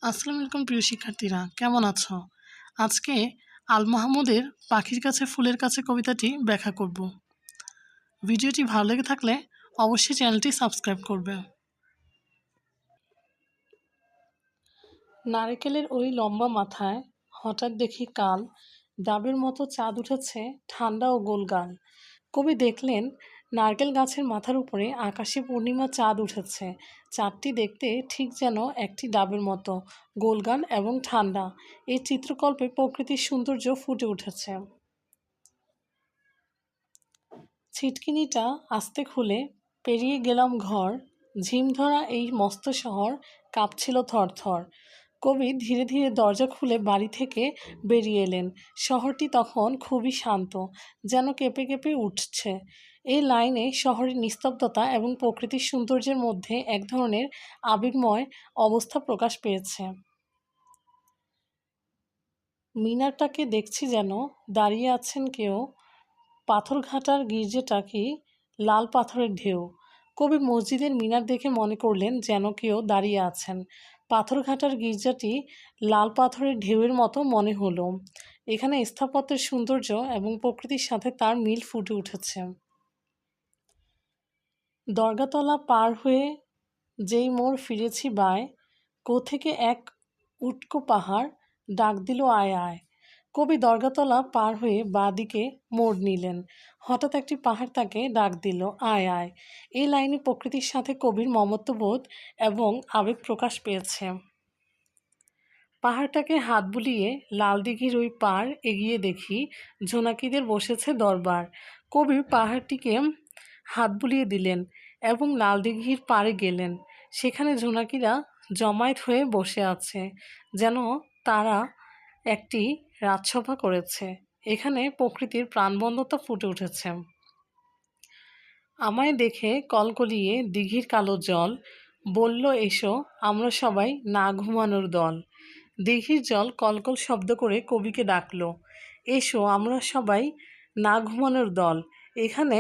আসসালামু আলাইকুম প্রিয় শিক্ষার্থীরা, কেমন আছো? আজকে আল মাহমুদের পাখির কাছে ফুলের কাছে কবিতাটি ব্যাখ্যা করব। ভিডিওটি ভালো লেগে থাকলে অবশ্যই চ্যানেলটি সাবস্ক্রাইব করবে। নারকেলের ওই লম্বা মাথায় হঠাৎ দেখি কাল ডাবের মতো চাঁদ উঠেছে ঠান্ডা ও গোলগাল। কবি দেখলেন নারকেল গাছের মাথার উপরে আকাশে পূর্ণিমা চাঁদ উঠেছে। চাঁদটি দেখতে ঠিক যেন একটি ডাবের মতো গোলগাল এবং ঠান্ডা। এই চিত্রকল্পে প্রকৃতির সৌন্দর্য ফুটে উঠেছে। ছিটকিনিটা আস্তে খুলে পেরিয়ে গেলাম ঘর, ঝিম ধরা এই মস্ত শহর কাঁপছিল থরথর। কবি ধীরে ধীরে দরজা খুলে বাড়ি থেকে বেরিয়ে এলেন। শহরটি তখন খুবই শান্ত, যেন কেঁপে কেঁপে উঠছে। এই লাইনে শহরের নিস্তব্ধতা এবং প্রকৃতির সৌন্দর্যের মধ্যে এক ধরনের আবেগময় অবস্থা প্রকাশ পেয়েছে। মিনারটাকে দেখছি যেন দাঁড়িয়ে আছেন কেউ, পাথরঘাটার গির্জেটা কি লাল পাথরের ঢেউ। কবি মসজিদের মিনার দেখে মনে করলেন যেন কেউ দাঁড়িয়ে আছেন। পাথরঘাটার গির্জাটি লাল পাথরের ঢেউয়ের মতো মনে হলো। এখানে স্থাপত্যের সৌন্দর্য এবং প্রকৃতির সাথে তার মিল ফুটে উঠেছে। দরগাতলা পার হয়ে যেই মোড় ফিরেছি বায়, কোত্থেকে এক উটকো পাহাড় ডাক দিল আয় আয়। কবি দরগাতলা পার হয়ে বাঁ দিকে মোড় নিলেন। হঠাৎ একটি পাহাড় তাকে ডাক দিল আয় আয়। এই লাইনে প্রকৃতির সাথে কবির মমত্ববোধ এবং আবেগ প্রকাশ পেয়েছে। পাহাড়টাকে হাত বুলিয়ে লাল দিঘির ওই পার এগিয়ে দেখি জোনাকিদের বসেছে দরবার। কবি পাহাড়টিকে হাত বুলিয়ে দিলেন এবং লাল দিঘির পাড়ে গেলেন। সেখানে জোনাকিরা জমায়েত হয়ে বসে আছে, যেন তারা একটি রাজসভা করেছে। এখানে প্রকৃতির প্রাণবন্ততা ফুটে উঠেছে। আমায় দেখে কলকলিয়ে দিঘির কালো জল বলল, এসো আমরা সবাই না ঘুমানোর দল। দিঘির জল কলকল শব্দ করে কবিকে ডাকলো, এসো আমরা সবাই না ঘুমানোর দল। এখানে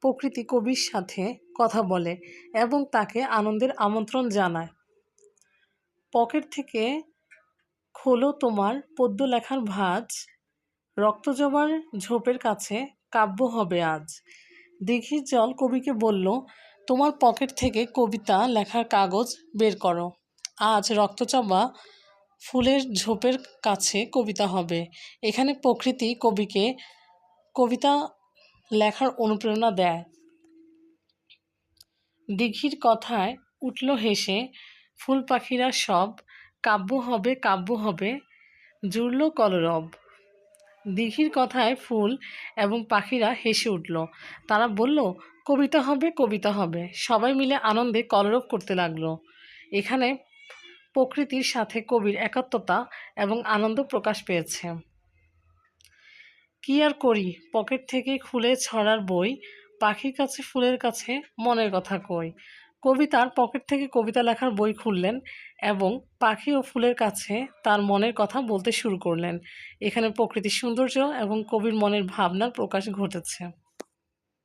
প্রকৃতি কবির সাথে কথা বলে এবং তাকে আনন্দের আমন্ত্রণ জানায়। পকেট থেকে খোলো তোমার পদ্য লেখার ভাঁজ, রক্তজবার ঝোপের কাছে কাব্য হবে আজ। দিঘির জল কবিকে বলল, তোমার পকেট থেকে কবিতা লেখার কাগজ বের করো, আজ রক্তজবা ফুলের ঝোপের কাছে কবিতা হবে। এখানে প্রকৃতি কবিকে কবিতা লেখার অনুপ্রেরণা দেয়। দিঘির কথায় উঠল হেসে ফুল পাখিরা সব, কাব্য হবে কাব্য হবে জুড়ল কলরব। দিঘির কথায় ফুল এবং পাখিরা হেসে উঠল। তারা বলল, কবিতা হবে কবিতা হবে। সবাই মিলে আনন্দে কলরব করতে লাগলো। এখানে প্রকৃতির সাথে কবির একাত্মতা এবং আনন্দ প্রকাশ পেয়েছে। কি আর করি, পকেট থেকে খুলে ছড়ার বই, পাখির কাছে ফুলের কাছে মনের কথা কই। কবি তার পকেট থেকে কবিতা লেখার বই খুললেন এবং পাখি ও ফুলের কাছে তার মনের কথা বলতে শুরু করলেন। এখানে প্রকৃতির সৌন্দর্য এবং কবির মনের ভাবনার প্রকাশ ঘটেছে।